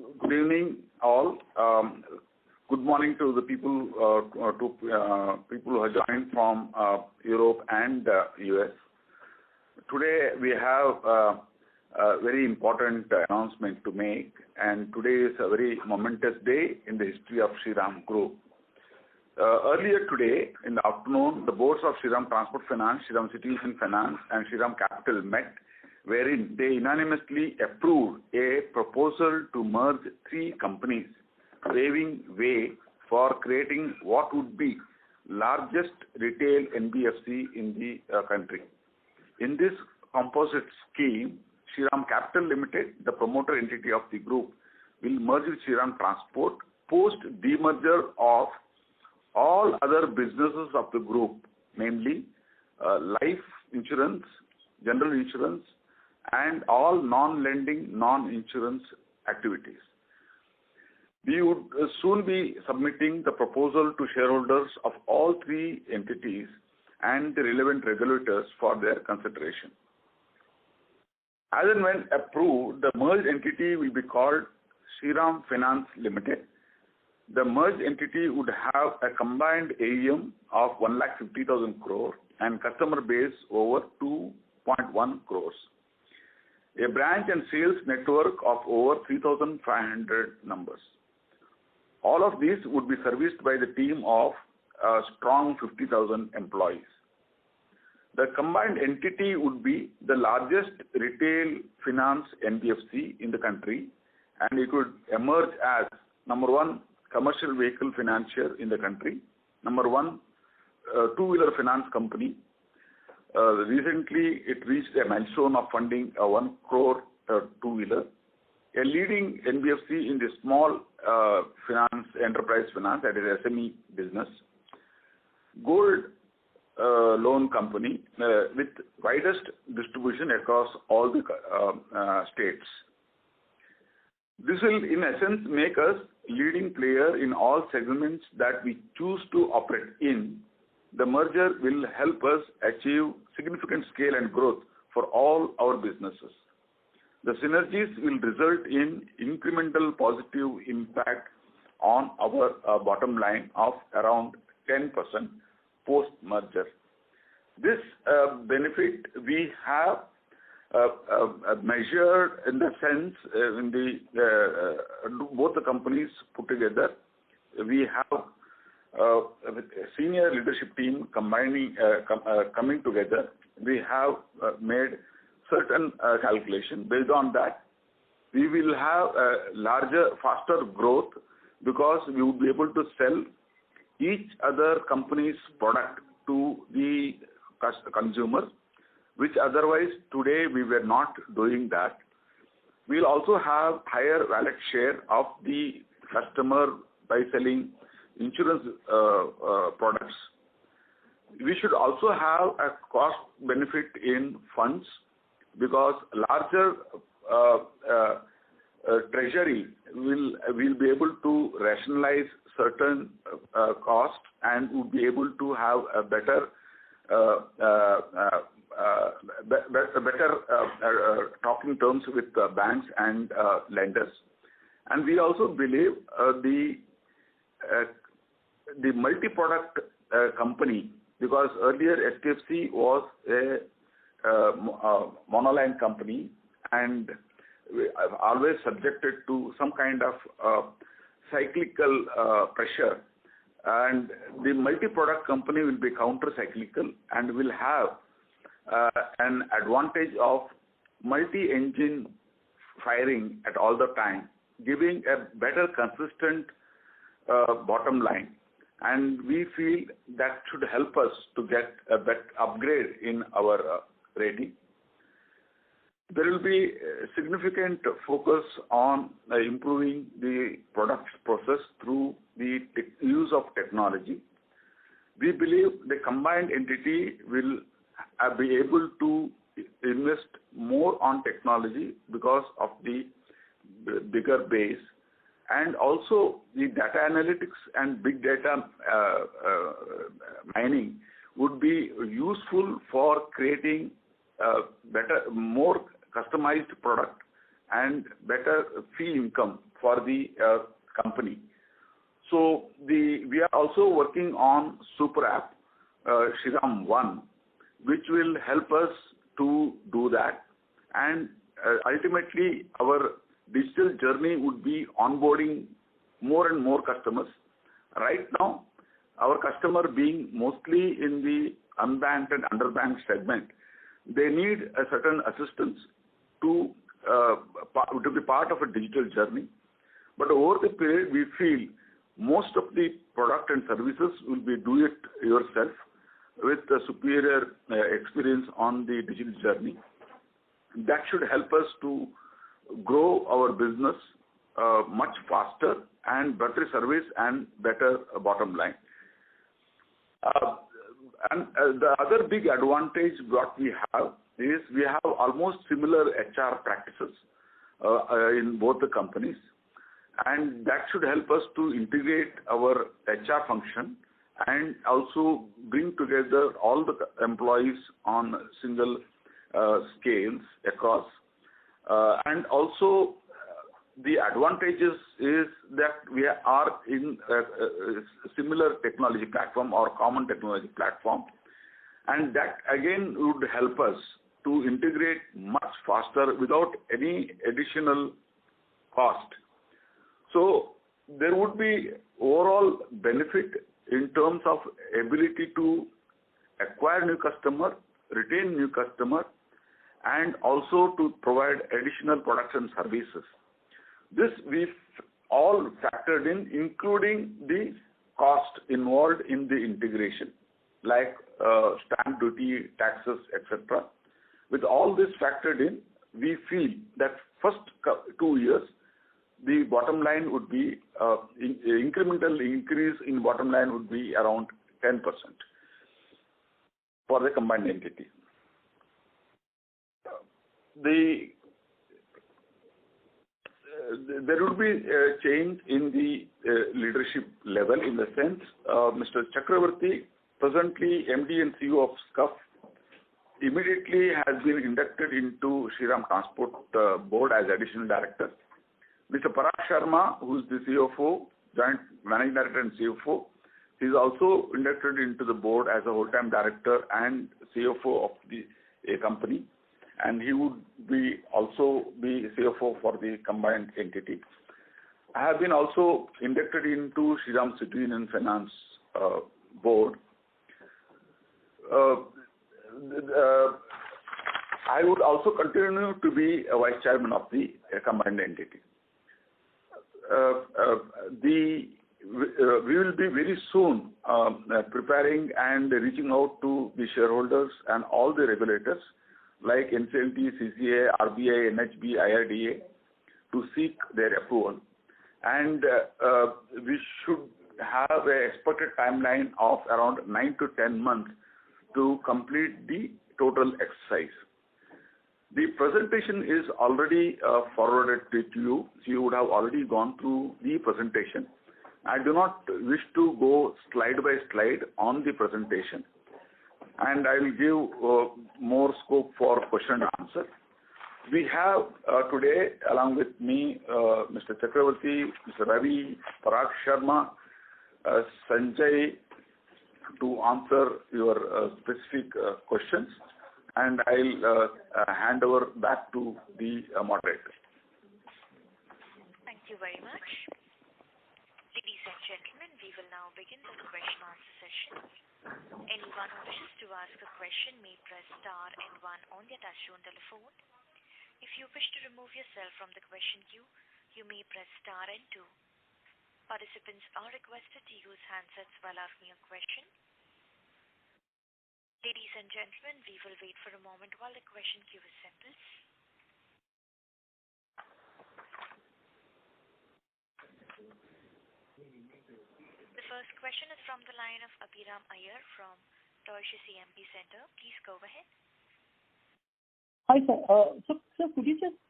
Good evening, all. Good morning to the people people who have joined from Europe and US. Today we have a very important announcement to make, and today is a very momentous day in the history of Shriram Group. Earlier today, in the afternoon, the boards of Shriram Transport Finance, Shriram Citizen Finance, and Shriram Capital met, wherein they unanimously approved a proposal to merge three companies, paving way for creating what would be largest retail NBFC in the country. In this composite scheme, Shriram Capital Limited, the promoter entity of the group, will merge with Shriram Transport post demerger of all other businesses of the group, namely life insurance, general insurance, and all non-lending, non-insurance activities. We would soon be submitting the proposal to shareholders of all three entities and the relevant regulators for their consideration. As and when approved, the merged entity will be called Shriram Finance Limited. The merged entity would have a combined AUM of 1,50,000 crore and customer base over 2.1 crores. A branch and sales network of over 3,500 numbers. All of these would be serviced by the team of a strong 50,000 employees. The combined entity would be the largest retail finance NBFC in the country, and it would emerge as number one commercial vehicle financier in the country, number one two-wheeler finance company. Recently, it reached a milestone of funding a 1 crore two-wheeler, a leading NBFC in the small finance, enterprise finance, that is SME business, gold loan company with widest distribution across all the states. This will, in essence, make us leading player in all segments that we choose to operate in. The merger will help us achieve significant scale and growth for all our businesses. The synergies will result in incremental positive impact on our bottom line of around 10% post-merger. This benefit we have measured in the sense in the both the companies put together. We have a senior leadership team coming together. We have made certain calculation. Based on that, we will have a larger, faster growth because we will be able to sell each other company's product to the consumer, which otherwise today we were not doing that. We'll also have higher wallet share of the customer by selling insurance products. We should also have a cost benefit in funds because larger treasury will be able to rationalize certain costs and will be able to have a better talking terms with banks and lenders. And we also believe the multi-product company, because earlier HDFC was a monoline company and always subjected to some kind of cyclical pressure, and the multi-product company will be counter-cyclical and will have an advantage of multi-engine firing at all the time, giving a better consistent bottom line, and we feel that should help us to get a better upgrade in our rating. There will be a significant focus on improving the product process through the use of technology. We believe the combined entity will be able to invest more on technology because of the bigger base, and also the data analytics and big data mining would be useful for creating better, more customized product and better fee income for the company. So we are also working on super app, Shriram One, which will help us to do that. And ultimately, our digital journey would be onboarding more and more customers. Right now, our customer being mostly in the unbanked and underbanked segment, they need a certain assistance to be part of a digital journey. But over the period, we feel most of the product and services will be do it yourself with a superior experience on the digital journey. That should help us to grow our business much faster and better service and better bottom line. And the other big advantage what we have is we have almost similar HR practices in both the companies, and that should help us to integrate our HR function and also bring together all the employees on single scales across. And also the advantages is that we are in a similar technology platform or common technology platform, and that again would help us to integrate much faster without any additional cost. So there would be overall benefit in terms of ability to acquire new customer, retain new customer, and also to provide additional products and services. This we've all factored in, including the cost involved in the integration, like stamp duty, taxes, etc. With all this factored in, we feel that first 2 years, the bottom line would be, incremental increase in bottom line would be around 10% for the combined entity. There would be a change in the leadership level in the sense Mr. Chakravarti, presently MD and CEO of SCUF, immediately has been inducted into Shriram Transport board as additional director. Mr. Parag Sharma, who is the CFO, Joint Managing Director and CFO, he is also inducted into the board as a whole-time director and CFO of a company, and he would also be CFO for the combined entity. I have been also inducted into Shriram City Union Finance board. I would also continue to be a vice chairman of the combined entity. We will be very soon preparing and reaching out to the shareholders and all the regulators like NCLT, CCA, RBI, NHB, IRDA to seek their approval. And we should have an expected timeline of around 9 to 10 months to complete the total exercise. The presentation is already forwarded to you. So you would have already gone through the presentation. I do not wish to go slide by slide on the presentation, and I will give more scope for question and answer. We have today, along with me, Mr. Chakravarti, Mr. Ravi, Parag Sharma, Sanjay, to answer your specific questions, and I'll hand over back to the moderator. Thank you very much. Ladies and gentlemen, we will now begin the question and answer session. Anyone who wishes to ask a question may press star and 1 on their touchtone telephone. If you wish to remove yourself from the question queue, you may press star and 2. Participants are requested to use handsets while asking a question. Ladies and gentlemen, we will wait for a moment while the question queue assembles. The first question is from the line of Abhiram Iyer from Deutsche CMP Center. Please go ahead. Hi, sir. So could you just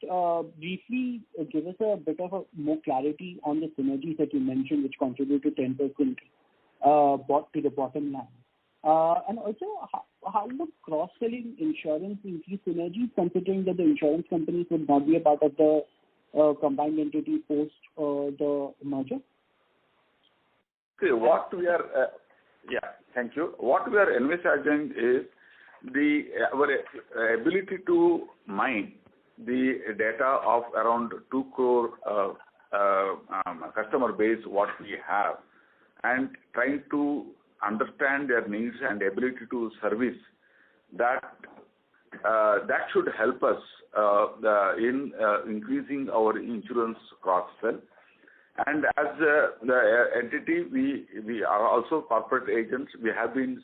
briefly give us a bit of more clarity on the synergies that you mentioned, which contribute to 10% to the bottom line? And also, how would cross-selling insurance increase synergies, considering that the insurance companies would not be a part of the combined entity post the merger? See, thank you. What we are envisaging is our ability to mine the data of around 2 crore customer base what we have, and trying to understand their needs and ability to service that. That should help us in increasing our insurance cross-sell. And as the entity, we are also corporate agents. We have been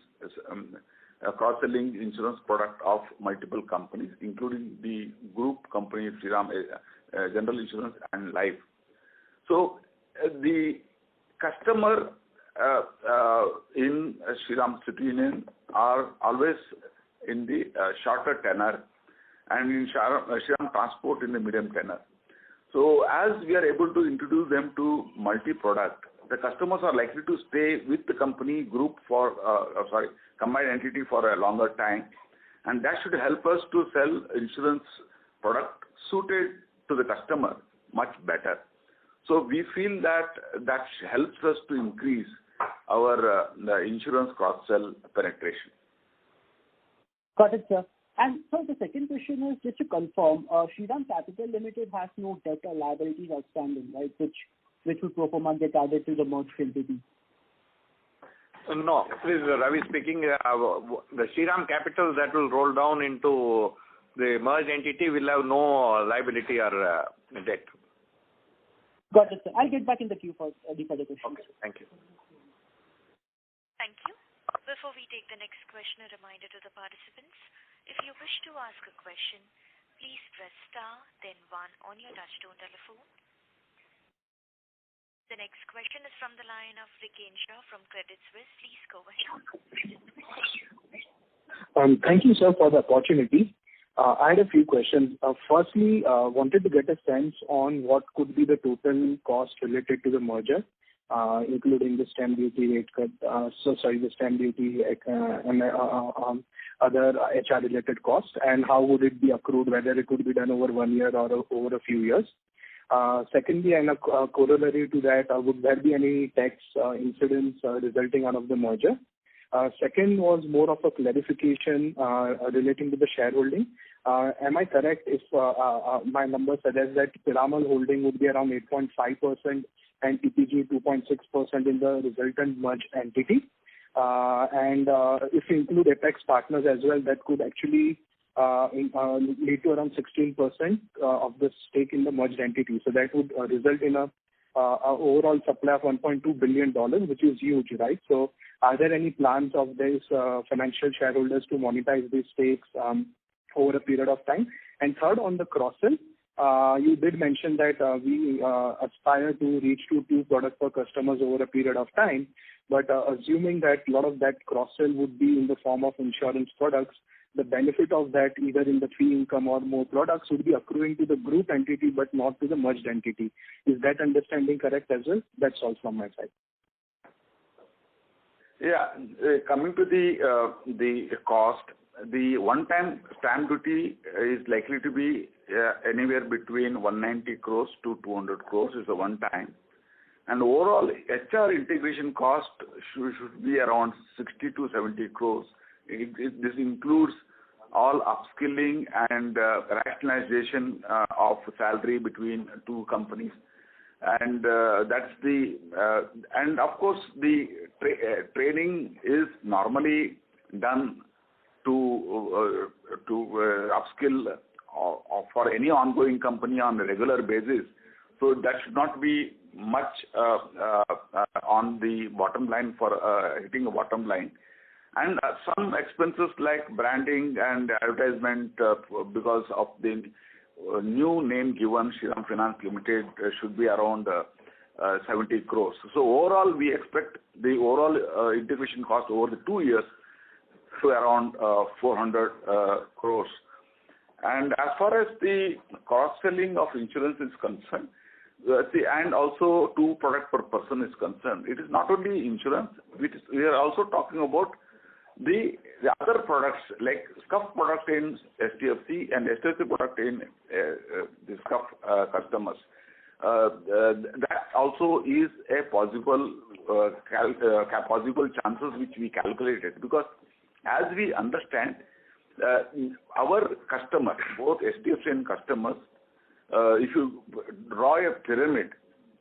cross-selling insurance product of multiple companies, including the group company Shriram General Insurance and Life. So the customer in Shriram City Union are always in the shorter tenor, and in Shriram Transport in the medium tenor. So as we are able to introduce them to multi-product, the customers are likely to stay with the company group combined entity for a longer time, and that should help us to sell insurance product suited to the customer much better. So we feel that helps us to increase our the insurance cross-sell penetration. Got it, sir. And so the second question is just to confirm, Shriram Capital Limited has no debt or liabilities outstanding, right? Which will pro forma get added to the merged entity. No, this is Ravi speaking. The Shriram Capital that will roll down into the merged entity will have no liability or debt. Got it, sir. I'll get back in the queue for the further questions. Okay, thank you. Thank you. Before we take the next question, a reminder to the participants, if you wish to ask a question, please press star, then 1 on your touchtone telephone. The next question is from the line of Riken Shah from Credit Suisse. Please go ahead. Thank you, sir, for the opportunity. I had a few questions. Firstly, wanted to get a sense on what could be the total cost related to the merger, including the stamp duty rate cut, the stamp duty and other HR-related costs, and how would it be accrued, whether it would be done over 1 year or over a few years. Secondly, and a corollary to that, would there be any tax incidents resulting out of the merger? Second was more of a clarification relating to the shareholding. Am I correct if my number suggests that Piramal holding would be around 8.5% and TPG 2.6% in the resultant merged entity? And if you include Apex Partners as well, that could actually lead to around 16% of the stake in the merged entity. So that would result in a overall supply of $1.2 billion, which is huge, right? So are there any plans of these financial shareholders to monetize these stakes over a period of time? And third, on the cross-sell, you did mention that we aspire to reach to 2 products per customers over a period of time, but assuming that a lot of that cross-sell would be in the form of insurance products, the benefit of that, either in the fee income or more products, would be accruing to the group entity but not to the merged entity. Is that understanding correct as well? That's all from my side. Yeah, coming to the cost, the one-time stamp duty is likely to be anywhere between 190 crores to 200 crores is a one-time. And overall HR integration cost should be around 60 to 70 crores. This includes all upskilling and rationalization of salary between 2 companies. And that's and of course the training is normally done to upskill for any ongoing company on a regular basis. So that should not be much on the bottom line for hitting a bottom line. And some expenses like branding and advertisement because of the new name given, Shriram Finance Limited, should be around 70 crores. So overall, we expect the overall integration cost over the 2 years to around 400 crores. And as far as the cross-selling of insurance is concerned, and also 2 products per person is concerned, it is not only insurance. We are also talking about The other products like SCUF product in STFC and STFC product in the SCUF customers, that also is a possible possible chances which we calculated, because as we understand, our customers, both STFC and customers, if you draw a pyramid,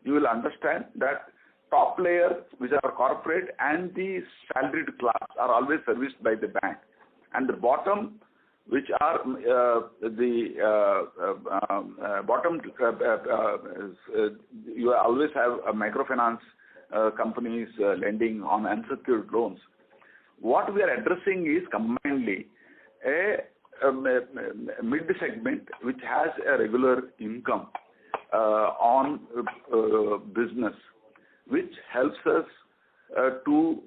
you will understand that top layers, which are corporate and the salaried class, are always serviced by the bank, and the bottom, which are bottom, you always have a microfinance companies lending on unsecured loans. What we are addressing is combinedly a mid segment which has a regular income on business, which helps us to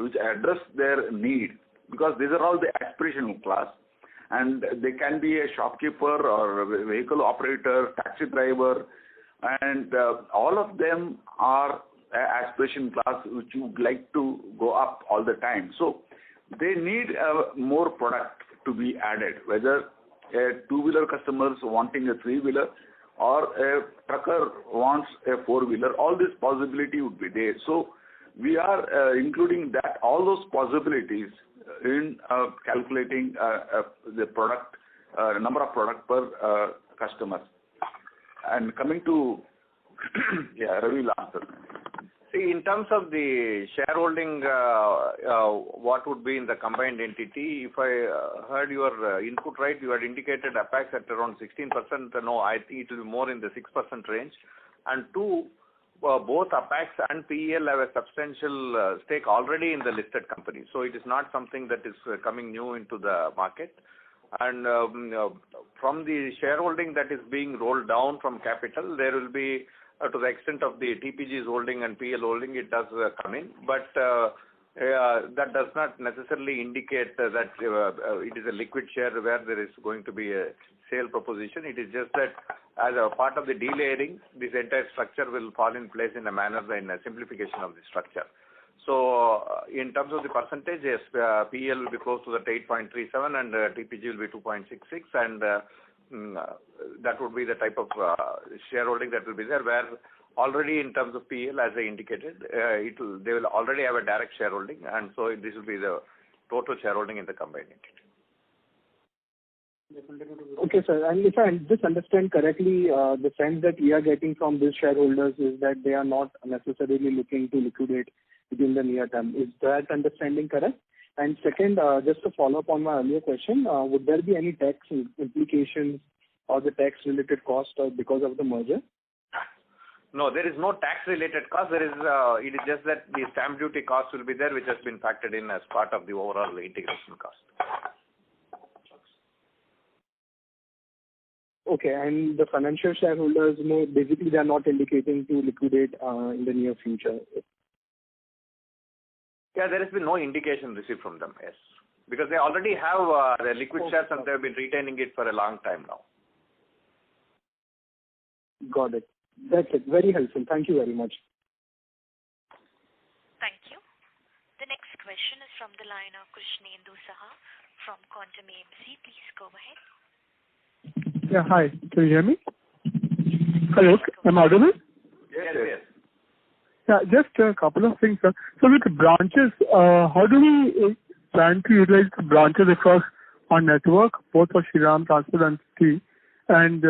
which address their need, because these are all the aspirational class, and they can be a shopkeeper or a vehicle operator, taxi driver, and all of them are aspiration class which you would like to go up all the time. So they need more product to be added, whether a two-wheeler customers wanting a three-wheeler or a trucker wants a four-wheeler. All this possibility would be there. So we are including that, all those possibilities in calculating the product, number of product per customer. And coming to Ravi will answer. See, in terms of the shareholding, what would be in the combined entity, if I heard your input right, you had indicated Apex at around 16%. No, I think it will be more in the 6% range. And two, both Apex and PEL have a substantial stake already in the listed company. So it is not something that is coming new into the market. And from the shareholding that is being rolled down from capital, there will be, to the extent of the TPG's holding and PL holding, it does come in. But that does not necessarily indicate that it is a liquid share where there is going to be a sale proposition. It is just that as a part of the delayering, this entire structure will fall in place in a manner in a simplification of the structure. So in terms of the percentage, yes, PL will be close to that 8.37 and TPG will be 2.66, and that would be the type of shareholding that will be there, where already in terms of PL, as I indicated, they will already have a direct shareholding, and so this will be the total shareholding in the combined entity. Okay, sir. And if I just understand correctly, the sense that we are getting from these shareholders is that they are not necessarily looking to liquidate within the near term. Is that understanding correct? And second, just to follow up on my earlier question, would there be any tax implications or the tax-related cost because of the merger? No, there is no tax-related cost. There is. It is just that the stamp duty cost will be there, which has been factored in as part of the overall integration cost. Okay, and the financial shareholders, basically they are not indicating to liquidate in the near future. Yeah, there has been no indication received from them, yes. Because they already have their liquid shares and they have been retaining it for a long time now. Got it. That's it. Very helpful. Thank you very much. Thank you. The next question is from the line of Krishnendu Saha from Quantum AMC. Please go ahead. Yeah, hi. Can you hear me? Hello, am I audible? Yes. Yeah, just a couple of things, sir. So with the branches, how do we plan to utilize the branches across our network, both for Shriram Transport and City? And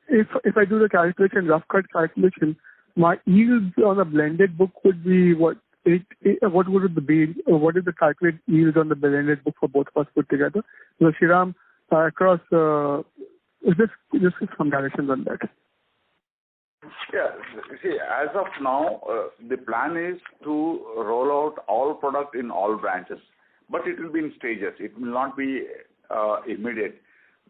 if I do the calculation, rough cut calculation, my yields on a blended book would be what would it be? What is the calculated yield on the blended book for both of us put together? So Shriram across, just some directions on that. Yeah, see, as of now, the plan is to roll out all product in all branches, but it will be in stages. It will not be immediate.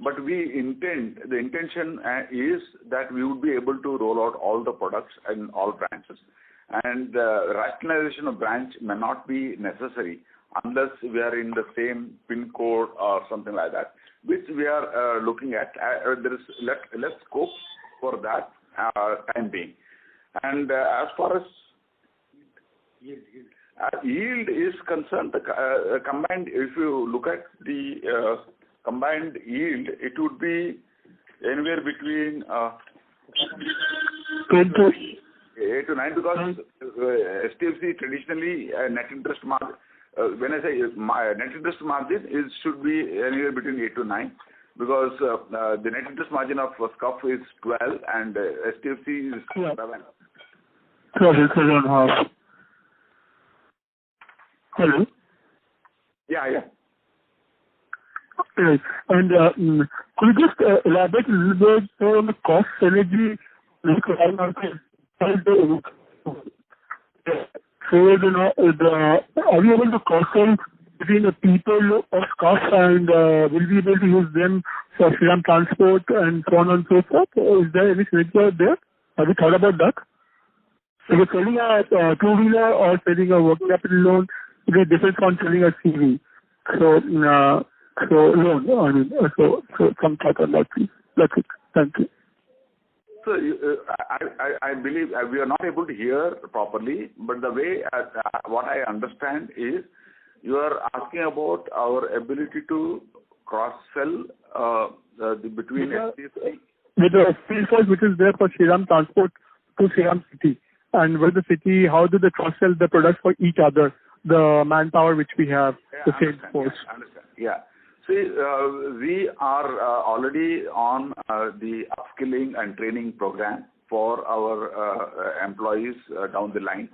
But the intention is that we would be able to roll out all the products in all branches. And rationalization of branch may not be necessary unless we are in the same PIN code or something like that, which we are looking at. There is less scope for that time being. And as far as Yield is concerned, the combined, if you look at the combined yield, it would be anywhere between 8 to 9, because HDFC traditionally net interest margin, when I say net interest margin, it should be anywhere between 8 to 9, because the net interest margin of SCUF is 12 and HDFC is 7. So it's 7.5. Hello? Yeah. Right. And could you just elaborate a little bit on the cost synergy? So, are we able to cross-sell between the people of SCUF and will we be able to use them for Shriram Transport and so on and so forth? Is there any synergy out there? Have you thought about that? So we're selling a two-wheeler or selling a working capital loan, it is different from selling a CV. So some thought on that, please. That's it. Thank you. So I believe we are not able to hear properly, but the way what I understand is you are asking about our ability to cross-sell between HDFC. With the field force which is there for Shriram Transport to Shriram City. And with the city, how do they cross-sell the products for each other? The manpower which we have, the sales force. Yeah, understand. Yeah. See, we are already on the upskilling and training program for our employees down the line.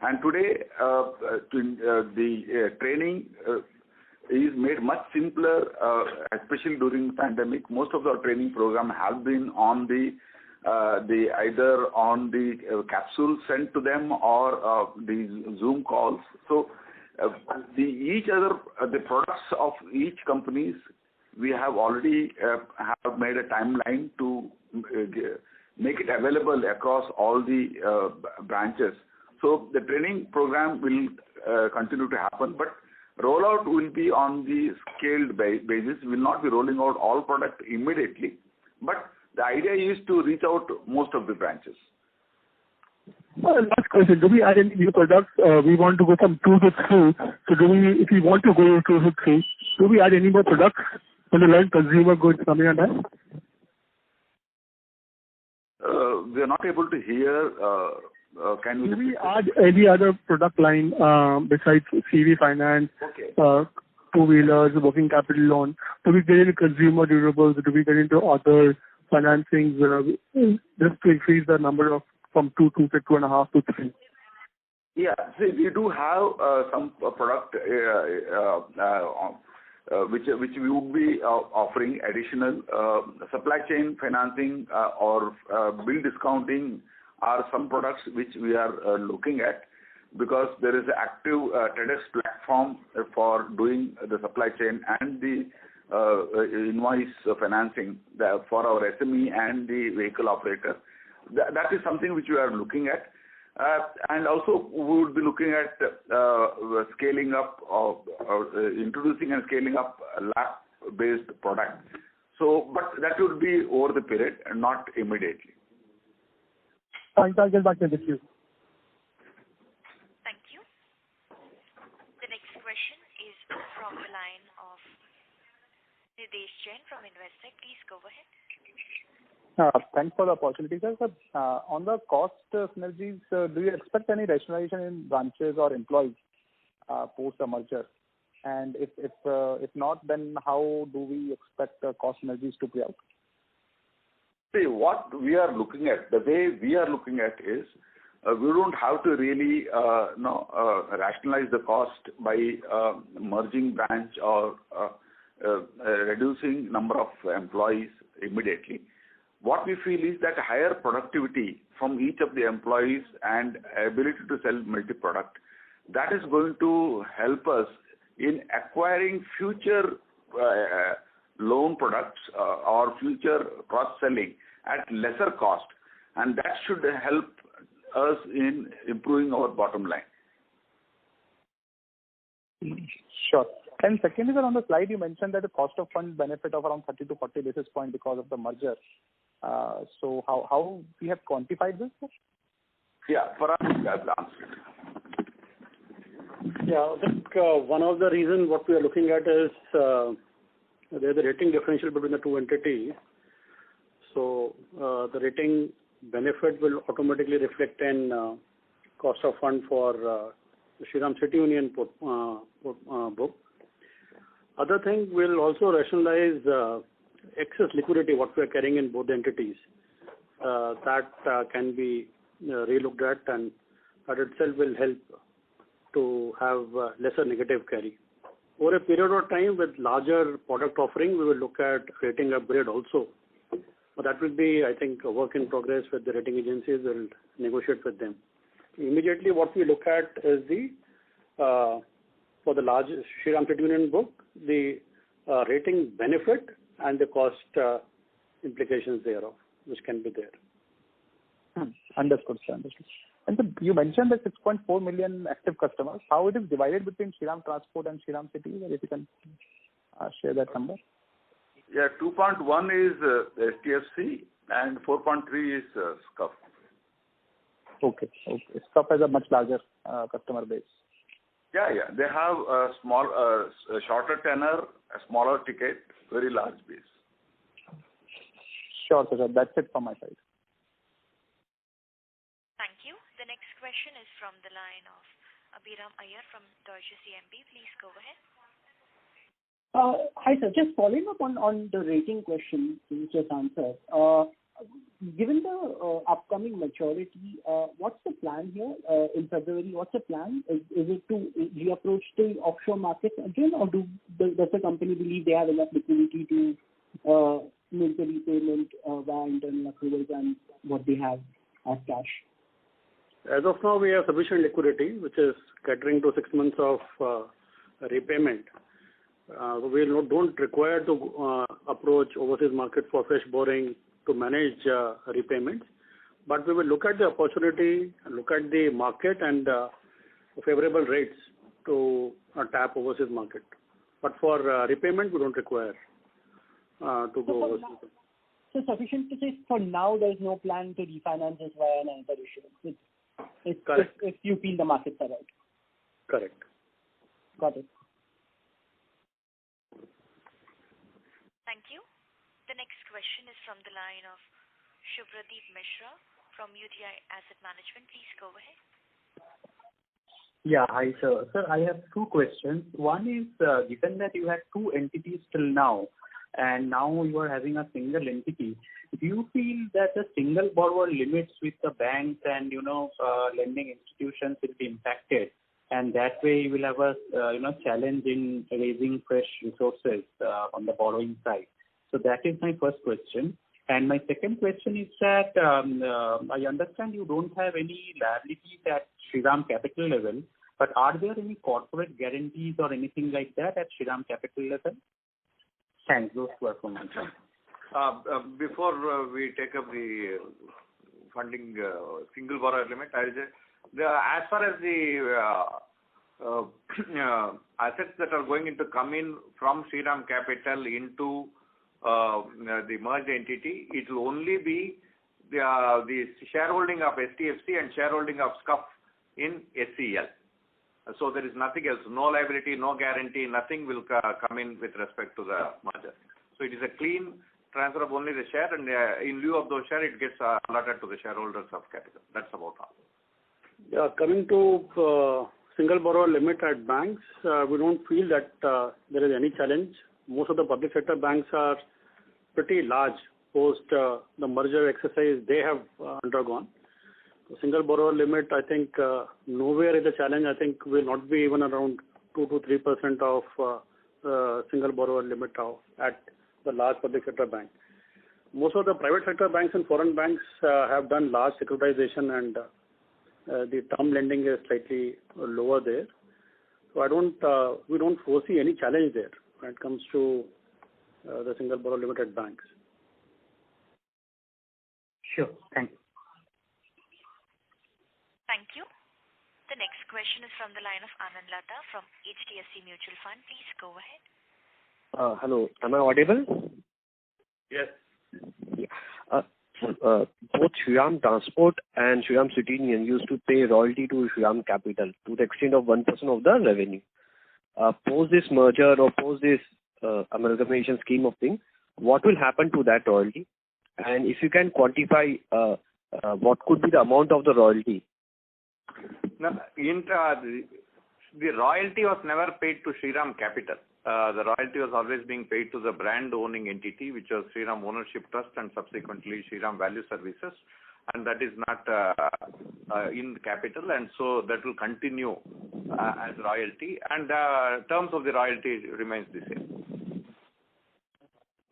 And today, the training is made much simpler, especially during the pandemic. Most of our training program have been on the either on the capsule sent to them or the Zoom calls. So the products of each companies, we have already have made a timeline to make it available across all the branches. So the training program will continue to happen, but rollout will be on the scaled basis. We will not be rolling out all product immediately, but the idea is to reach out to most of the branches. Last question. Do we add any new products? We want to go from 2 to 3. So if we want to go 2 to 3, do we add any more products on the line, consumer goods, something like that? We are not able to hear. Can we? Do we add any other product line besides CV finance, two-wheelers, working capital loan? Do we get into consumer durables? Do we get into other financing just to increase the number of from 2 to 2.5 to 3? Yeah, see, we do have some product which we would be offering additional supply chain financing or bill discounting are some products which we are looking at, because there is an active TEDx platform for doing the supply chain and the invoice financing for our SME and the vehicle operator. That is something which we are looking at. And also we would be looking at scaling up, introducing and scaling up a LAP-based product. So, but that would be over the period and not immediately. I'll get back to the queue. Thank you. The next question is from the line of Nidesh Jain from Investec. Please go ahead. Thanks for the opportunity, sir. On the cost synergies, do you expect any rationalization in branches or employees post the merger? And if not, then how do we expect cost synergies to play out? See, what we are looking at, the way we are looking at is, we don't have to really rationalize the cost by merging branch or reducing number of employees immediately. What we feel is that higher productivity from each of the employees and ability to sell multi-product, that is going to help us in acquiring future loan products or future cross-selling at lesser cost, and that should help us in improving our bottom line. Sure. And secondly, on the slide you mentioned that the cost of fund benefit of around 30 to 40 basis points because of the merger. So how we have quantified this? Yeah, for us, we have answered. Yeah, I think one of the reasons what we are looking at is there's a rating differential between the two entities. So the rating benefit will automatically reflect in cost of fund for the Shriram City Union book. Other thing, we'll also rationalize excess liquidity what we are carrying in both the entities. That can be relooked at, and that itself will help to have lesser negative carry. Over a period of time with larger product offering, we will look at rating upgrade also. But that will be, I think, a work in progress with the rating agencies. We'll negotiate with them. Immediately what we look at is for the large Shriram City Union book, the rating benefit and the cost implications thereof, which can be there. Understood, sir. Understood. And so you mentioned the 6.4 million active customers. How it is divided between Shriram Transport and Shriram City? If you can share that number. Yeah, 2.1 is STFC and 4.3 is SCUF. Okay. SCUF has a much larger customer base. Yeah. They have a small, shorter tenor, a smaller ticket, very large base. Sure, sir. That's it from my side. Thank you. The next question is from the line of Abhiram Iyer from Deutsche CMB. Please go ahead. Hi, sir. Just following up on the rating question you just answered. Given the upcoming maturity, what's the plan here in February? What's the plan? Is it to reapproach the offshore markets again, or does the company believe they have enough liquidity to make the repayment via internal accruals and what they have as cash? As of now, we have sufficient liquidity, which is catering to 6 months of repayment. We don't require to approach overseas market for fresh borrowing to manage repayments, but we will look at the opportunity, look at the market and favorable rates to tap overseas market. But for repayment, we don't require to go overseas. So sufficient to say for now there is no plan to refinance this via another issue. Correct. If you feel the markets are right. Correct. Got it. Thank you. The next question is from the line of Shubhradeep Mishra from UTI Asset Management. Please go ahead. Yeah, hi sir. Sir, I have two questions. One is, given that you had two entities till now, and now you are having a single entity, do you feel that the single borrower limits with the banks and lending institutions will be impacted, and that way you will have a challenge in raising fresh resources on the borrowing side? So that is my first question. And my second question is that I understand you don't have any liabilities at Shriram Capital level, but are there any corporate guarantees or anything like that at Shriram Capital level? Thanks. Those were from my side. Before we take up the funding single borrower limit, as far as the assets that are going to come in from Shriram Capital into the merged entity, it will only be the shareholding of STFC and shareholding of SCUF in SCL. So there is nothing else, no liability, no guarantee, nothing will come in with respect to the merger. So it is a clean transfer of only the share, and in lieu of those shares, it gets allotted to the shareholders of capital. That's about all. Yeah, coming to single borrower limit at banks, we don't feel that there is any challenge. Most of the public sector banks are pretty large post the merger exercise they have undergone. So single borrower limit, I think nowhere is a challenge. I think will not be even around 2 to 3% of single borrower limit at the large public sector bank. Most of the private sector banks and foreign banks have done large securitization, and the term lending is slightly lower there. So we don't foresee any challenge there when it comes to the single borrower limit at banks. Sure. Thank you. Thank you. The next question is from the line of Anand Latta from HDFC Mutual Fund. Please go ahead. Hello. Am I audible? Yes. Yeah. both Shriram Transport and Shriram City Union used to pay royalty to Shriram Capital to the extent of 1% of the revenue. Post this merger or post this amalgamation scheme of things, what will happen to that royalty? And if you can quantify what could be the amount of the royalty? No, the royalty was never paid to Shriram Capital. The royalty was always being paid to the brand owning entity, which was Shriram Ownership Trust and subsequently Shriram Value Services, and that is not in capital, and so that will continue as royalty, and terms of the royalty remains the same.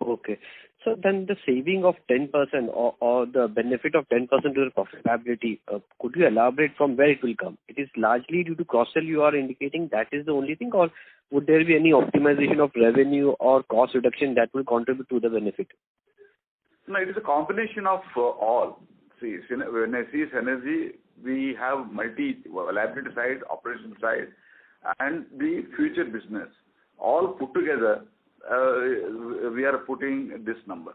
Okay. So then the saving of 10% or the benefit of 10% to the profitability, could you elaborate from where it will come? It is largely due to cross-sell you are indicating, that is the only thing, or would there be any optimization of revenue or cost reduction that will contribute to the benefit? No, it is a combination of all. See, when I see synergy, we have liability side, operation side, and the future business. All put together, we are putting this number.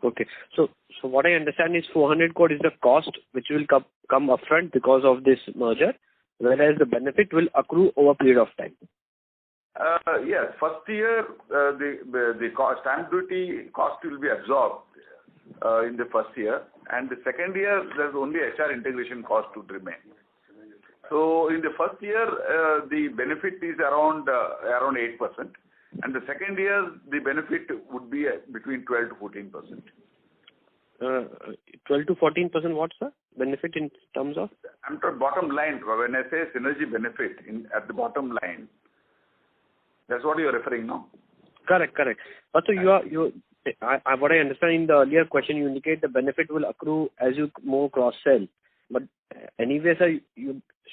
Okay. So what I understand is 400 crore is the cost which will come upfront because of this merger, whereas the benefit will accrue over a period of time. Yes, first year the stamp duty cost will be absorbed in the first year, and the second year there's only HR integration cost to remain. So in the first year the benefit is around 8%, and the second year the benefit would be between 12 to 14%. 12 to 14% what, sir? Benefit in terms of? I'm talking bottom line. When I say synergy benefit at the bottom line, that's what you're referring now? Correct. But so what I understand in the earlier question, you indicate the benefit will accrue as you more cross-sell. But anyway, sir,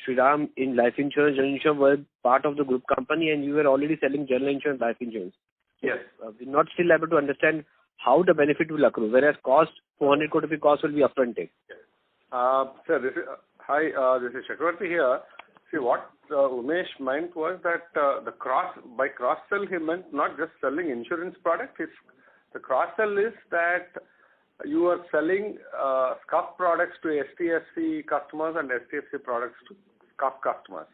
Shriram in life insurance, general insurance were part of the group company, and you were already selling general insurance, life insurance. Yes. We're not still able to understand how the benefit will accrue, whereas cost, 400 crore cost will be upfronted. Sir, this is Chakravarti here. See, what Umesh meant was that by cross-sell he meant not just selling insurance products. The cross-sell is that you are selling SCUF products to STFC customers and STFC products to SCUF customers.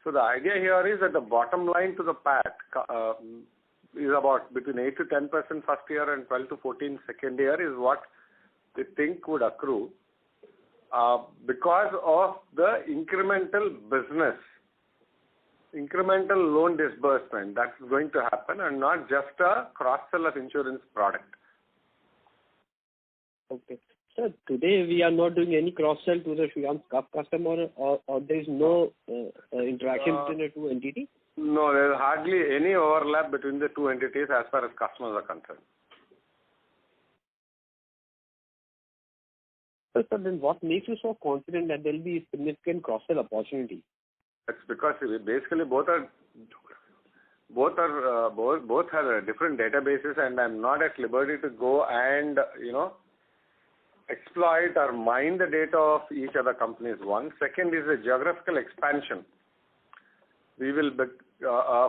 So the idea here is that the bottom line to the PAT is about between 8 to 10% first year and 12 to 14 second year is what they think would accrue because of the incremental business, incremental loan disbursement that's going to happen, and not just a cross-sell of insurance product. Okay. Sir, today we are not doing any cross-sell to the Shriram SCUF customer, or there is no interaction between the two entities? No, there is hardly any overlap between the two entities as far as customers are concerned. So, sir, then what makes you so confident that there will be significant cross-sell opportunity? It's because basically both have different databases, and I'm not at liberty to go and exploit or mine the data of each other companies. One. Second is the geographical expansion. We will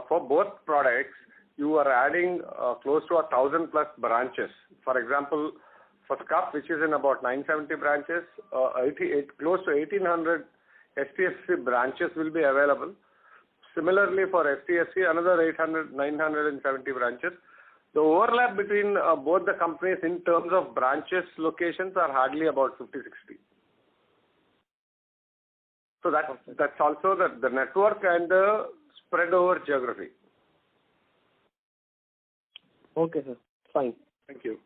for both products, you are adding close to 1,000 plus branches. For example, for SCUF, which is in about 970 branches, close to 1,800 STFC branches will be available. Similarly, for STFC, another 970 branches. The overlap between both the companies in terms of branches locations are hardly about 50-60. So that's also the network and the spread over geography. Okay, sir. Fine. Thank you.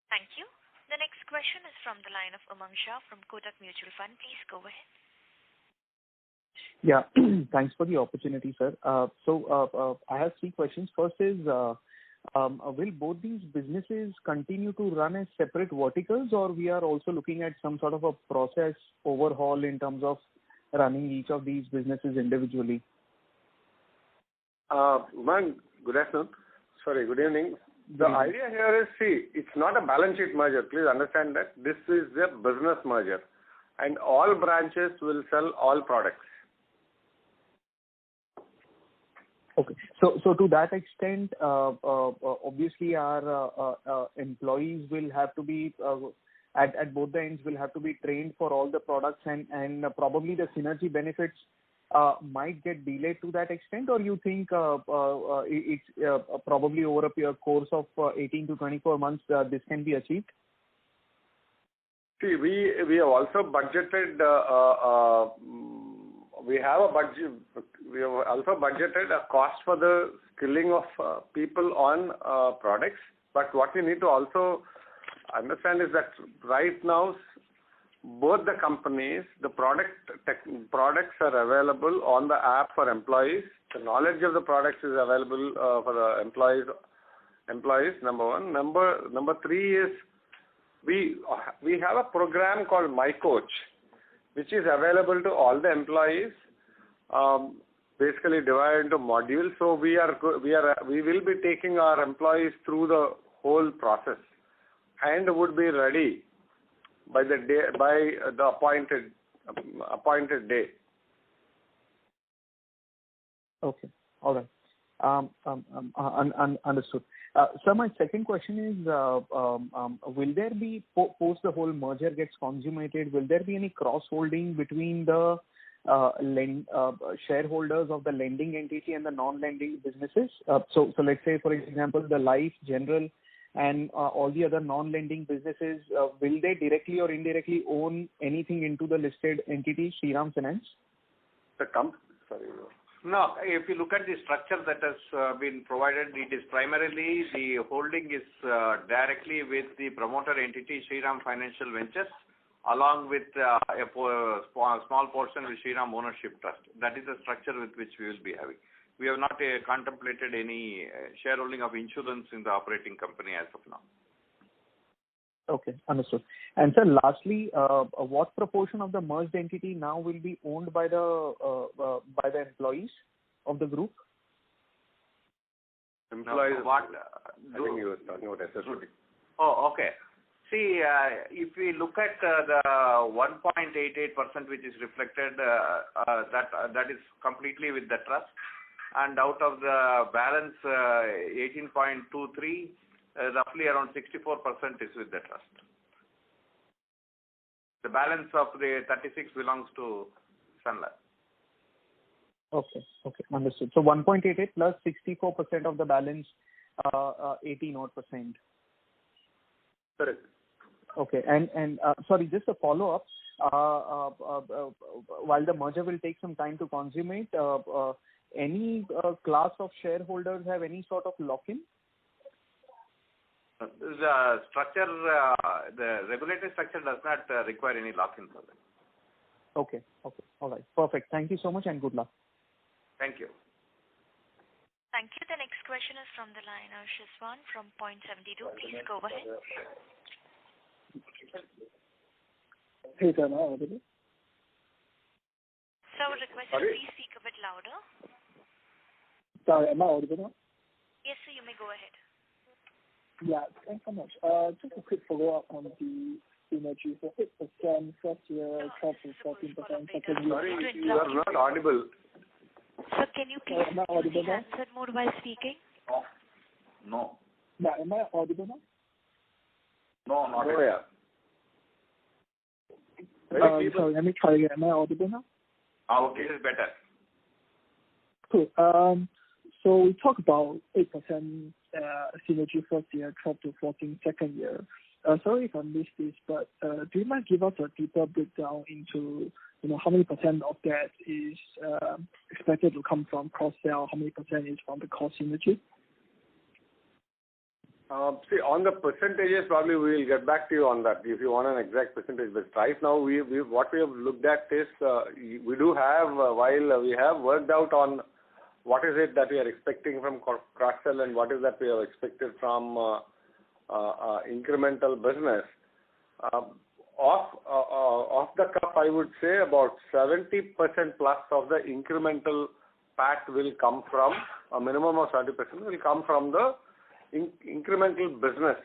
Thank you. The next question is from the line of Umang Shah from Kotak Mutual Fund. Please go ahead. Yeah, thanks for the opportunity, sir. So I have three questions. First is, will both these businesses continue to run as separate verticals, or we are also looking at some sort of a process overhaul in terms of running each of these businesses individually? Umang, good afternoon. Sorry, good evening. The idea here is, it's not a balance sheet merger. Please understand that this is a business merger, and all branches will sell all products. Okay. So to that extent, obviously our employees will have to be at both the ends will have to be trained for all the products, and probably the synergy benefits might get delayed to that extent, or you think it's probably over a course of 18 to 24 months this can be achieved? See, we have also budgeted. We have also budgeted a cost for the skilling of people on products. But what we need to also understand is that right now, both the companies, the products are available on the app for employees. The knowledge of the products is available for the employees. Number one. Number three is we have a program called My Coach, which is available to all the employees, basically divided into modules. So we will be taking our employees through the whole process, and would be ready by the appointed day. Okay, all right. Understood. So my second question is, will there be, post the whole merger gets consummated, will there be any cross-holding between the shareholders of the lending entity and the non-lending businesses? So let's say, for example, the life, general, and all the other non-lending businesses, will they directly or indirectly own anything into the listed entity, Shriram Finance? No, if you look at the structure that has been provided, it is primarily the holding is directly with the promoter entity, Shriram Financial Ventures, along with a small portion with Shriram Ownership Trust. That is the structure with which we will be having. We have not contemplated any shareholding of insurance in the operating company as of now. Okay, understood. And sir, lastly, what proportion of the merged entity now will be owned by the employees of the group? Employees. What? I think you were talking about SSG. Oh, okay. See, if we look at the 1.88% which is reflected, that is completely with the trust, and out of the balance 18.23. Roughly around 64% is with the trust. The balance of the 36 belongs to Sunlife. Okay, understood. So 1.88 plus 64% of the balance, 18 odd %. Correct. Okay, and sorry, just a follow up. While the merger will take some time to consummate, any class of shareholders have any sort of lock-in? The structure, the regulatory structure does not require any lock-in for that. Okay, all right, perfect. Thank you so much and good luck. Thank you. Thank you. The next question is from the line of Shaswan from Point72. Please go ahead. Hey, sir, am I audible? Sir, I request you please speak a bit louder. Sorry, am I audible now? Yes, sir, you may go ahead. Yeah, thanks so much. Just a quick follow-up on the synergy. So 8% first year, 12 to 14% second year. Sorry, you are not audible. Sir, can you please use the handset mode while speaking? No. Yeah, am I audible now? No, not yet. Sorry, let me try again. Am I audible now? Okay, this is better. Cool. So we talk about 8% synergy first year, 12 to 14 second year. Sorry if I missed this, but do you mind give us a deeper breakdown into how many % of that is expected to come from cross-sell, how many % is from the cost synergy? See, on the percentages, probably we will get back to you on that if you want an exact percentage. But right now, what we have looked at is we do have, while we have worked out on what is it that we are expecting from cross-sell and what is that we have expected from incremental business. Off the cuff, I would say about 70% plus of the incremental PAT will come from, a minimum of 70% will come from the incremental business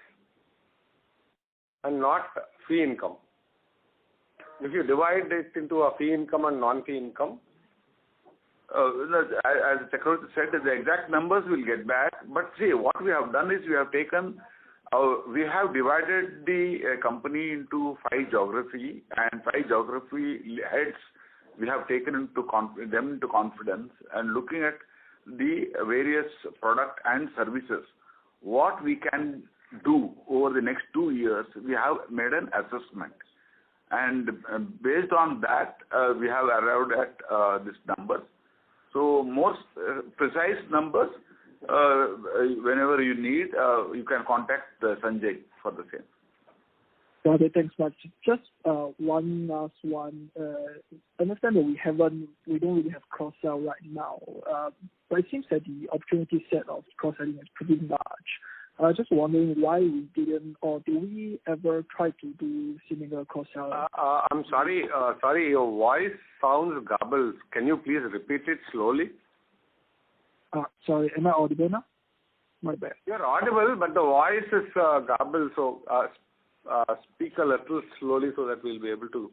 and not fee income. If you divide it into a fee income and non-fee income, As Chakravarti said, the exact numbers we'll get back. But see, what we have done is we have divided the company into 5 geography, and 5 geography heads we have taken into confidence, and looking at the various product and services, what we can do over the next 2 years, we have made an assessment. And based on that, we have arrived at this numbers. So most precise numbers, whenever you need, you can contact Sanjay for the same. Got it. Thanks much. Just one last one. I understand that we don't really have cross-sell right now, but it seems that the opportunity set of cross-selling is pretty large. Just wondering why we didn't, or do we ever try to do similar cross-sell? I'm sorry, your voice sounds garbled. Can you please repeat it slowly? Sorry, am I audible now? My bad. You're audible, but the voice is garbled, so speak a little slowly so that we'll be able to.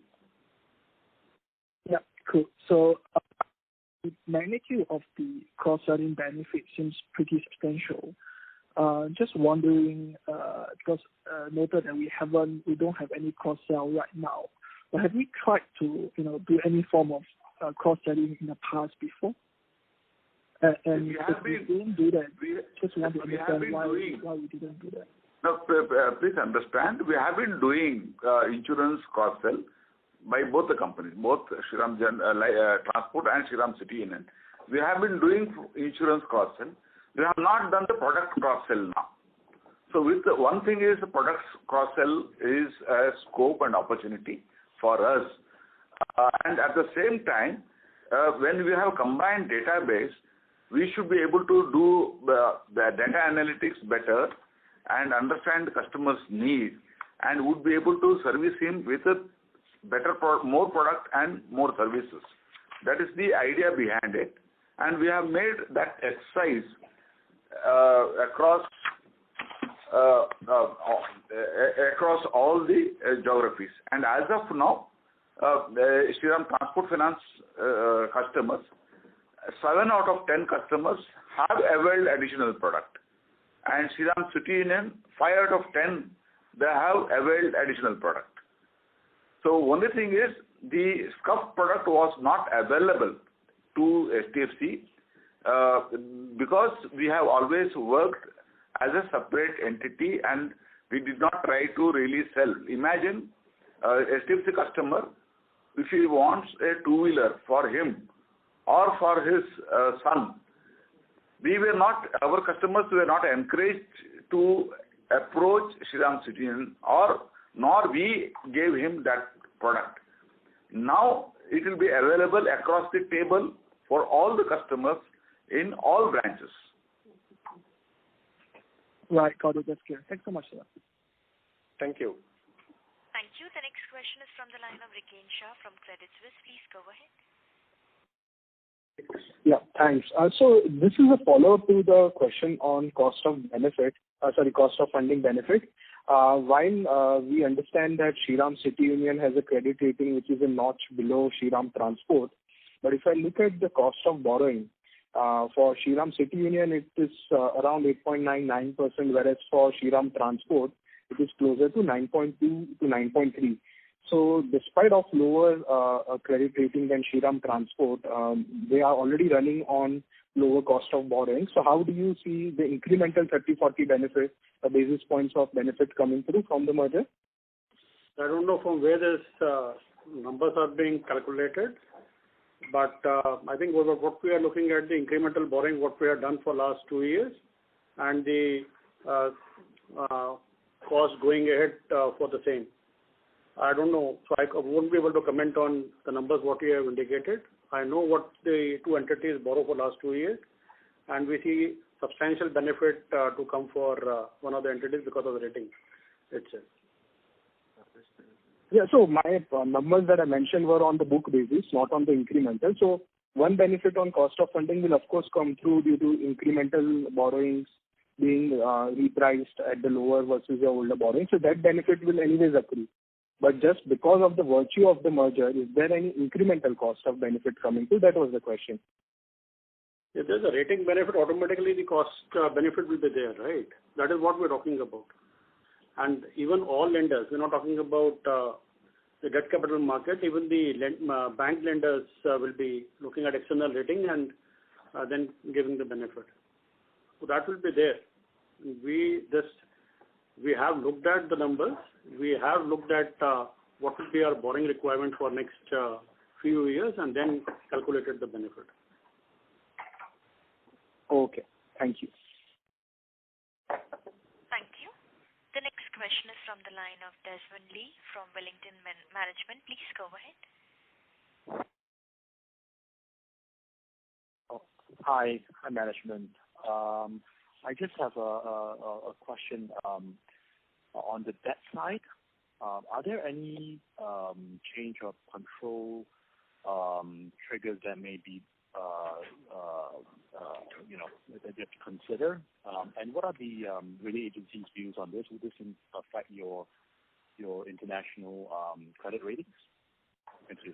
Yeah, cool. So the magnitude of the cross-selling benefit seems pretty substantial. Just wondering, because noted that we don't have any cross-sell right now, but have we tried to, do any form of cross-selling in the past before? And if we didn't do that, just want to understand why we didn't do that. Now, please understand, we have been doing insurance cross-sell by both the companies, both Shriram Transport and Shriram City Union. We have been doing insurance cross-sell. We have not done the product cross-sell now. So one thing is the product cross-sell is a scope and opportunity for us. And at the same time, when we have combined database, we should be able to do the data analytics better and understand the customer's need, and would be able to service him with a better, more product and more services. That is the idea behind it, and we have made that exercise across all the geographies. And as of now, Shriram Transport Finance customers, 7 out of 10 customers have availed additional product. And Shriram City Union, 5 out of 10, they have availed additional product. So only thing is, the SCUF product was not available to STFC because we have always worked as a separate entity and we did not try to really sell. Imagine STFC customer, if he wants a two-wheeler for him or for his son, our customers were not encouraged to approach Shriram City Union, nor we gave him that product. Now it will be available across the table for all the customers in all branches. Right, got it. That's clear. Thanks so much, sir. Thank you. Thank you. The next question is from the line of Riken Shah from Credit Suisse. Please go ahead. Yeah, thanks. So this is a follow-up to the question on cost of funding benefit. While we understand that Shriram City Union has a credit rating which is a notch below Shriram Transport, but if I look at the cost of borrowing, for Shriram City Union it is around 8.99%, whereas for Shriram Transport it is closer to 9.2 to 9.3. So despite of lower credit rating than Shriram Transport, they are already running on lower cost of borrowing. So how do you see the incremental 30-40 benefit, basis points of benefit coming through from the merger? I don't know from where these numbers are being calculated, but I think what we are looking at, the incremental borrowing, what we have done for last 2 years, and the cost going ahead for the same. I don't know, so I won't be able to comment on the numbers what you have indicated. I know what the two entities borrow for last 2 years, and we see substantial benefit to come for one of the entities because of the rating itself. Yeah, so my numbers that I mentioned were on the book basis, not on the incremental. So one benefit on cost of funding will of course come through due to incremental borrowings being repriced at the lower versus the older borrowing. So that benefit will anyways accrue. But just because of the virtue of the merger, is there any incremental cost of benefit coming through? That was the question. If there's a rating benefit, automatically the cost benefit will be there, right? That is what we're talking about. And even all lenders, we're not talking about the debt capital market, even the bank lenders will be looking at external rating and then giving the benefit. So that will be there. We have looked at the numbers. We have looked at what will be our borrowing requirement for next few years and then calculated the benefit. Okay. Thank you. Thank you. The next question is from the line of Desmond Lee from Wellington Management. Please go ahead. Hi, management. I just have a question on the debt side. Are there any change of control triggers that may be that you have to consider? And what are the rating agencies' views on this? Would this affect your international credit ratings? Thank you.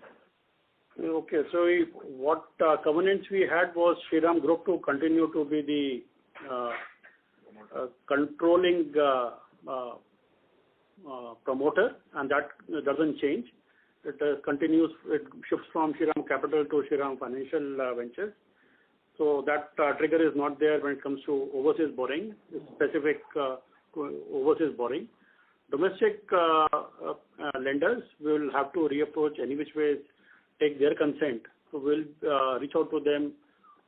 Okay, so what covenants we had was Shriram Group to continue to be the controlling promoter, and that doesn't change. It continues. It shifts from Shriram Capital to Shriram Financial Ventures. So that trigger is not there when it comes to overseas borrowing, specific to overseas borrowing. Domestic lenders will have to reapproach any which ways, take their consent. So we'll reach out to them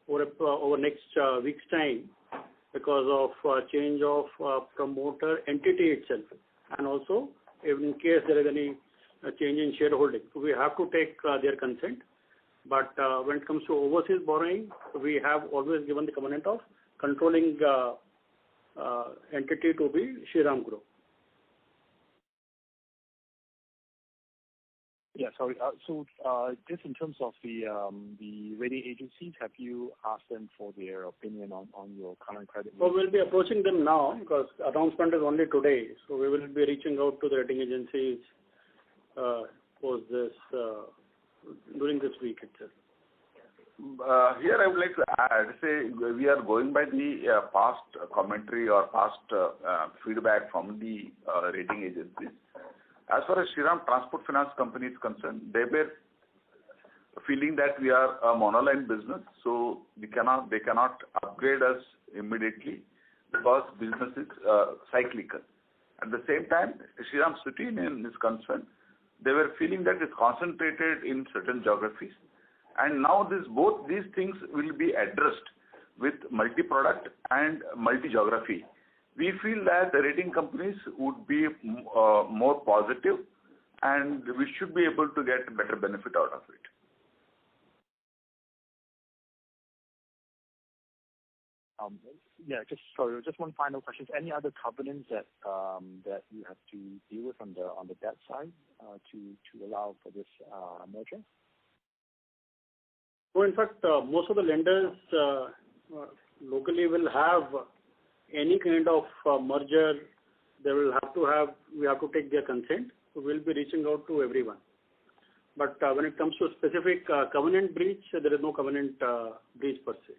over next week's time because of change of promoter entity itself, and also in case there is any change in shareholding. So we have to take their consent. But when it comes to overseas borrowing, we have always given the covenant of controlling entity to be Shriram Group. Yeah, sorry. So just in terms of the rating agencies, have you asked them for their opinion on your current credit? So we'll be approaching them now because announcement is only today. So we will be reaching out to the rating agencies post this during this week itself. Here I would like to add, say we are going by the past commentary or past feedback from the rating agencies. As far as Shriram Transport Finance Company is concerned, they were feeling that we are a monoline business, so they cannot upgrade us immediately because business is cyclical. At the same time, Shriram City Union is concerned, they were feeling that it's concentrated in certain geographies, and now both these things will be addressed with multi-product and multi-geography. We feel that the rating companies would be more positive, and we should be able to get better benefit out of it. Just one final question. Any other covenants that you have to deal with on the debt side to allow for this merger? So in fact, most of the lenders locally will have any kind of merger. We have to take their consent. So we'll be reaching out to everyone. But when it comes to specific covenant breach, there is no covenant breach per se.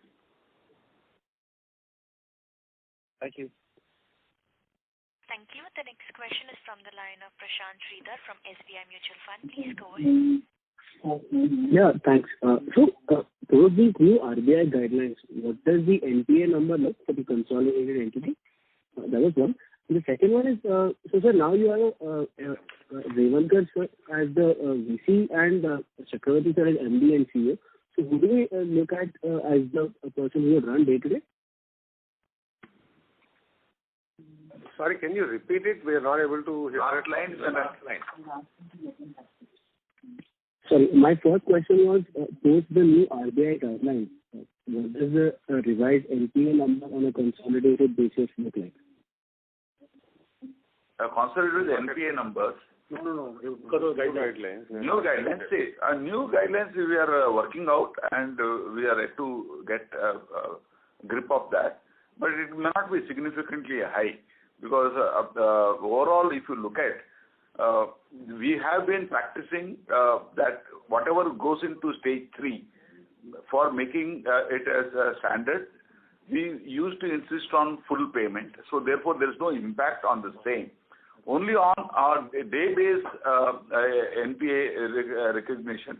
Thank you. Thank you. The next question is from the line of Prashant Sridhar from SBI Mutual Fund. Please go ahead. Yeah, thanks. So, towards these new RBI guidelines, what does the NPA number look for the consolidated entity? That was one. And the second one is, so sir, now you have Revankar sir as the VC and Chakravarti sir as MD and CEO. So who do we look at as the person who would run day to day? Sorry, can you repeat it? We are not able to hear. Direct lines and direct lines. Sorry, my first question was, post the new RBI guidelines, what does the revised NPA number on a consolidated basis look like? Consolidated NPA numbers? No. Because of guidelines. New guidelines. See, new guidelines we are working out, and we are yet to get a grip of that. But it may not be significantly high because overall, if you look at, we have been practicing that whatever goes into stage 3, for making it as a standard, we used to insist on full payment. So therefore, there is no impact on the same. Only on our day-based NPA recognition,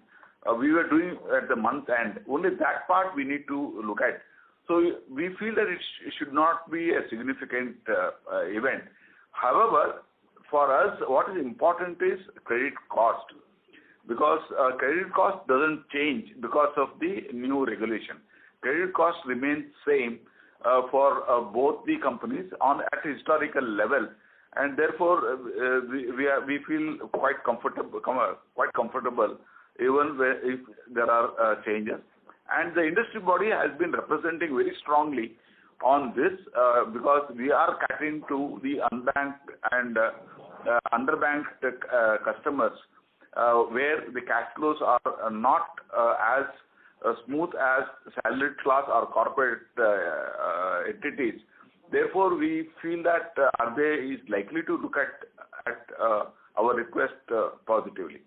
we were doing at the month end. Only that part we need to look at. So we feel that it should not be a significant event. However, for us, what is important is credit cost, because credit cost doesn't change because of the new regulation. Credit cost remains same for both the companies at historical level, and therefore we feel quite comfortable even if there are changes. And the industry body has been representing very strongly on this because we are catering to the unbanked and underbanked customers where the cash flows are not as smooth as salaried class or corporate entities. Therefore, we feel that RBI is likely to look at our request positively.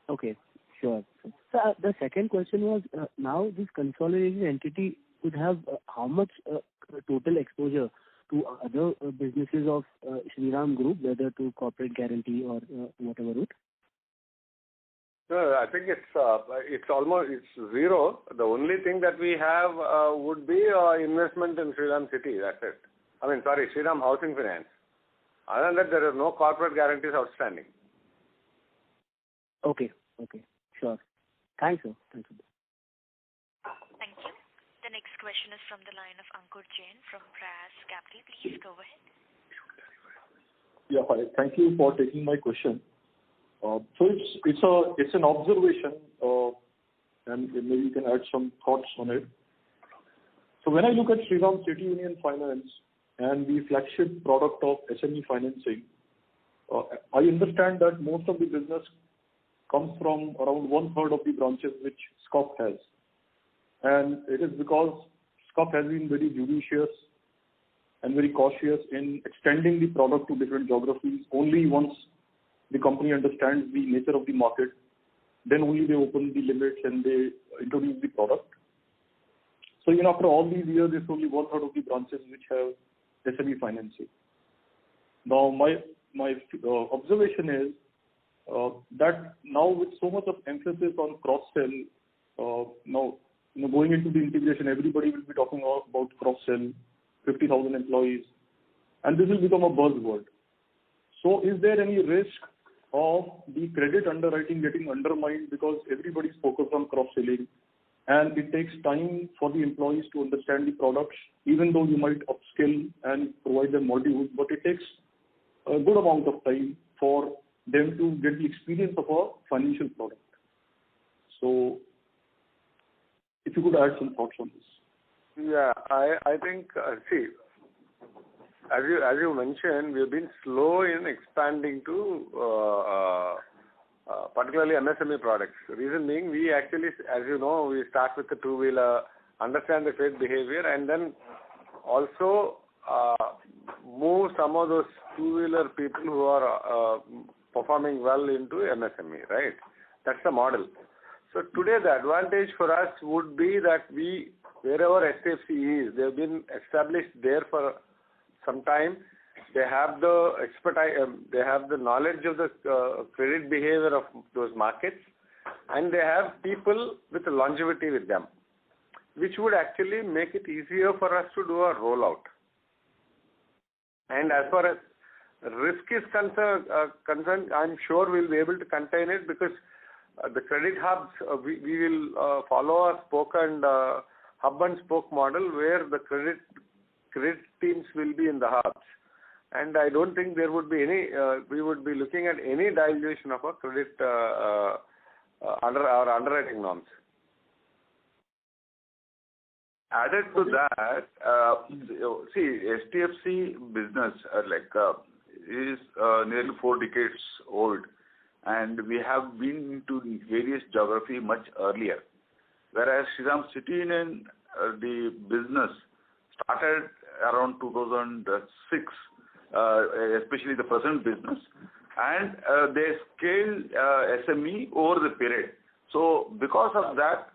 Okay, sure. So the second question was, now this consolidated entity would have how much total exposure to other businesses of Shriram Group, whether to corporate guarantee or whatever route? No, I think it's almost zero. The only thing that we have would be investment in Shriram City. That's it. Shriram Housing Finance. Other than that, there are no corporate guarantees outstanding. Okay, sure. Thanks, sir. Thank you. Thank you. The next question is from the line of Ankur Jain from Prayas Capital. Please go ahead. Yeah, hi. Thank you for taking my question. So it's an observation, and maybe you can add some thoughts on it. So when I look at Shriram City Union Finance and the flagship product of SME financing, I understand that most of the business comes from around 1/3 of the branches which SCUF has. And it is because SCUF has been very judicious and very cautious in extending the product to different geographies. Only once the company understands the nature of the market, then only they open the limits and they introduce the product. So after all these years, there's only 1/3 of the branches which have SME financing. Now, my observation is that now with so much of emphasis on cross-sell, now going into the integration, everybody will be talking about cross-sell, 50,000 employees, and this will become a buzzword. So is there any risk of the credit underwriting getting undermined because everybody is focused on cross-selling, and it takes time for the employees to understand the products, even though you might upskill and provide them modules, but it takes a good amount of time for them to get the experience of a financial product. So if you could add some thoughts on this. Yeah, I think, see, as you mentioned, we have been slow in expanding to particularly MSME products. The reason being, we actually, as you know, we start with the two-wheeler, understand the trade behavior, and then also move some of those two-wheeler people who are performing well into MSME, right? That's the model. So today the advantage for us would be that wherever HDFC is, they've been established there for some time. They have the expertise, they have the knowledge of the credit behavior of those markets, and they have people with longevity with them, which would actually make it easier for us to do a rollout. And as far as risk is concerned, I'm sure we'll be able to contain it because the credit hubs, we will follow a hub and spoke model where the credit teams will be in the hubs. And I don't think there would be any, we would be looking at any dilution of our credit under our underwriting norms. Added to that, see, HDFC business is nearly 4 decades old, and we have been into various geography much earlier. Whereas Shriram City Union, the business started around 2006, especially the present business, and they scaled SME over the period. So because of that,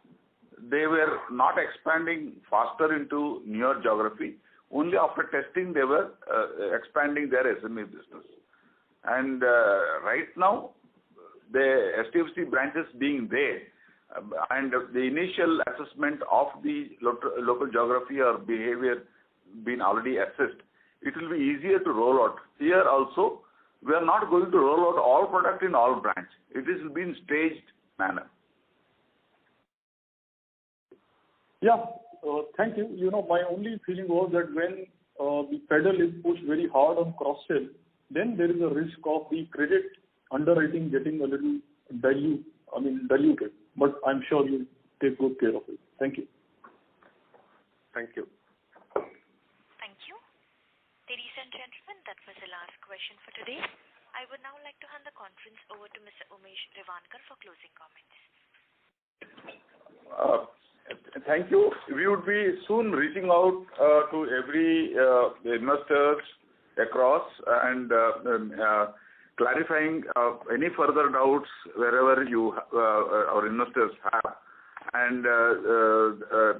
they were not expanding faster into newer geography. Only after testing they were expanding their SME business. And right now, the STFC branches being there, and the initial assessment of the local geography or behavior been already assessed, it will be easier to roll out. Here also, we are not going to roll out all product in all branch. It will be in staged manner. Yeah, thank you. My only feeling was that when the pedal is pushed very hard on cross-sell, then there is a risk of the credit underwriting getting a little diluted. But I'm sure you take good care of it. Thank you. Thank you. Thank you. Ladies and gentlemen, that was the last question for today. I would now like to hand the conference over to Mr. Umesh Revankar for closing comments. Thank you. We would be soon reaching out to every investors across and clarifying any further doubts wherever our investors have. And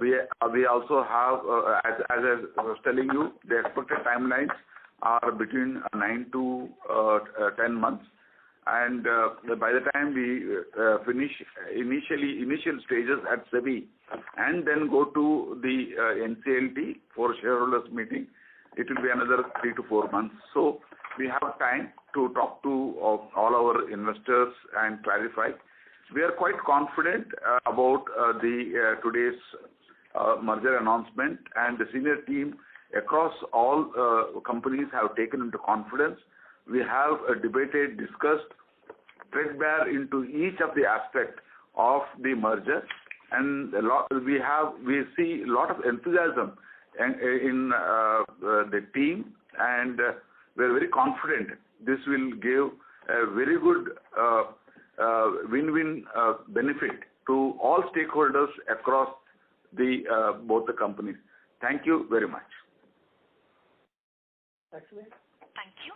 we also have, as I was telling you, the expected timelines are between 9 to 10 months. And by the time we finish initial stages at SEBI and then go to the NCLT for shareholders meeting, it will be another 3 to 4 months. So we have time to talk to all our investors and clarify. We are quite confident about today's merger announcement, and the senior team across all companies have taken into confidence. We have debated, discussed, threadbare into each of the aspects of the merger, and we see a lot of enthusiasm in the team, and we are very confident this will give a very good win-win benefit to all stakeholders across both the companies. Thank you very much. Thank you.